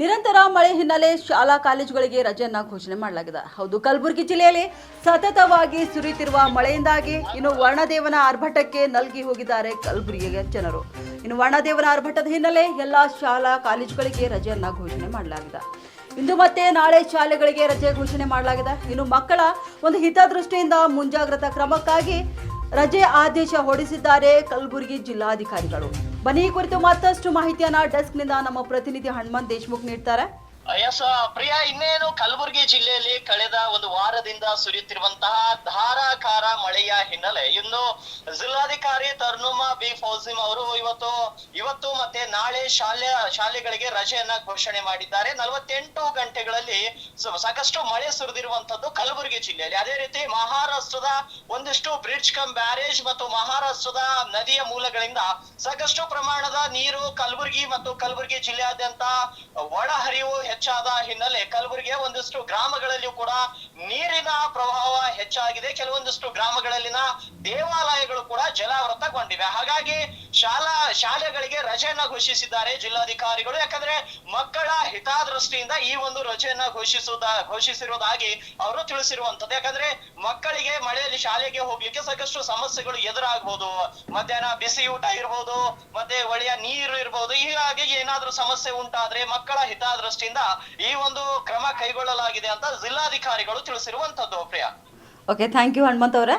ನಿರಂತರ ಮಳೆ ಹಿನ್ನೆಲೆ ಶಾಲಾ ಕಾಲೇಜುಗಳಿಗೆ ರಜೆಯನ್ನ ಘೋಷಣೆ ಮಾಡಲಾಗಿದೆ. ಹೌದು, ಕಲಬುರಗಿ ಜಿಲ್ಲೆಯಲ್ಲಿ ಸತತವಾಗಿ ಸುರಿಯುತ್ತಿರುವ ಮಳೆಯಿಂದಾಗಿ ಇನ್ನು ವರ್ಣದೇವನ ಆರ್ಭಟಕ್ಕೆ ನಲ್ಗಿ ಹೋಗಿದ್ದಾರೆ ಕಲಬುರಗಿಯ ಜನರು. ಇನ್ನು ವರ್ಣದೇವನ ಆರ್ಭಟದ ಹಿನ್ನೆಲೆ ಎಲ್ಲಾ ಶಾಲಾ ಕಾಲೇಜುಗಳಿಗೆ ರಜೆಯನ್ನ ಘೋಷಣೆ ಮಾಡಲಾಗಿದೆ. ಇಂದು ಮತ್ತೆ ನಾಳೆ ಶಾಲೆಗಳಿಗೆ ರಜೆ ಘೋಷಣೆ ಮಾಡಲಾಗಿದೆ. ಇನ್ನು ಮಕ್ಕಳ ಒಂದು ಹಿತದೃಷ್ಟಿಯಿಂದ ಮುಂಜಾಗ್ರತಾ ಕ್ರಮಕ್ಕಾಗಿ ರಜೆ ಆದೇಶ ಹೊರಡಿಸಿದ್ದಾರೆ ಕಲಬುರಗಿ ಜಿಲ್ಲಾಧಿಕಾರಿಗಳು. ಬನ್ನಿ, ಈ ಕುರಿತು ಮತ್ತಷ್ಟು ಮಾಹಿತಿಯನ್ನ ಡೆಸ್ಕ್ನಿಂದ ನಮ್ಮ ಪ್ರತಿನಿಧಿ ಹನುಮಂತ್ ದೇಶಮುಖ್ ನೀಡ್ತಾರೆ. ಎಸ್ ಪ್ರಿಯಾ, ಇನ್ನೇನು ಕಲಬುರಗಿ ಜಿಲ್ಲೆಯಲ್ಲಿ ಕಳೆದ ಒಂದು ವಾರದಿಂದ ಸುರಿಯುತ್ತಿರುವಂತಹ ಧಾರಾಕಾರ ಮಳೆಯ ಹಿನ್ನೆಲೆ ಇನ್ನು ಜಿಲ್ಲಾಧಿಕಾರಿ ತರ್ನುಮಾ ಬಿ ಫೌಜಿಮ್ ಅವರು ಇವತ್ತು ಮತ್ತೆ ನಾಳೆ ಶಾಲೆಗಳಿಗೆ ರಜೆಯನ್ನ ಘೋಷಣೆ ಮಾಡಿದ್ದಾರೆ. 48 ಗಂಟೆಗಳಲ್ಲಿ ಸಾಕಷ್ಟು ಮಳೆ ಸುರಿದಿರುವಂತದ್ದು ಕಲಬುರಗಿ ಜಿಲ್ಲೆಯಲ್ಲಿ. ಅದೇ ರೀತಿ ಮಹಾರಾಷ್ಟ್ರದ ಒಂದಿಷ್ಟು ಬ್ರಿಡ್ಜ್ ಕಮ್ ಬ್ಯಾರೇಜ್ ಮತ್ತು ಮಹಾರಾಷ್ಟ್ರದ ನದಿಯ ಮೂಲಗಳಿಂದ ಸಾಕಷ್ಟು ಪ್ರಮಾಣದ ನೀರು ಕಲಬುರಗಿ ಮತ್ತು ಕಲಬುರಗಿ ಜಿಲ್ಲೆಯಾದ್ಯಂತ ಒಳಹರಿವು ಹೆಚ್ಚಾದ ಹಿನ್ನೆಲೆ ಕಲಬುರಗಿಯ ಒಂದಿಷ್ಟು ಗ್ರಾಮಗಳಲ್ಲಿಯೂ ಕೂಡ ನೀರಿನ ಪ್ರವಾಹ ಹೆಚ್ಚಾಗಿದೆ. ಕೆಲವೊಂದಿಷ್ಟು ಗ್ರಾಮಗಳಲ್ಲಿನ ದೇವಾಲಯಗಳು ಕೂಡ ಜಲಾವೃತಗೊಂಡಿವೆ. ಹಾಗಾಗಿ ಶಾಲೆಗಳಿಗೆ ರಜೆಯನ್ನ ಘೋಷಿಸಿದ್ದಾರೆ ಜಿಲ್ಲಾಧಿಕಾರಿಗಳು. ಯಾಕಂದ್ರೆ ಮಕ್ಕಳ ಹಿತದೃಷ್ಟಿಯಿಂದ ಈ ಒಂದು ರಜೆಯನ್ನ ಘೋಷಿಸಿರುವುದಾಗಿ ಅವರು ತಿಳಿಸಿರುವಂತದ್ದು. ಯಾಕಂದ್ರೆ ಮಕ್ಕಳಿಗೆ ಮಳೆಯಲ್ಲಿ ಶಾಲೆಗೆ ಹೋಗ್ಲಿಕ್ಕೆ ಸಾಕಷ್ಟು ಸಮಸ್ಯೆಗಳು ಎದುರಾಗಬಹುದು. ಮಧ್ಯಾಹ್ನ ಬಿಸಿ ಊಟ ಇರ್ಬೋದು, ಮತ್ತೆ ಒಳ್ಳೆಯ ನೀರು ಇರ್ಬೋದು. ಹೀಗಾಗಿ ಏನಾದ್ರೂ ಸಮಸ್ಯೆ ಉಂಟಾದ್ರೆ ಮಕ್ಕಳ ಹಿತದೃಷ್ಟಿಯಿಂದ ಈ ಒಂದು ಕ್ರಮ ಕೈಗೊಳ್ಳಲಾಗಿದೆ ಅಂತ ಜಿಲ್ಲಾಧಿಕಾರಿಗಳು ತಿಳಿಸಿರುವಂತದ್ದು. Priya, okay, thank you Hanumanth ಅವರೇ.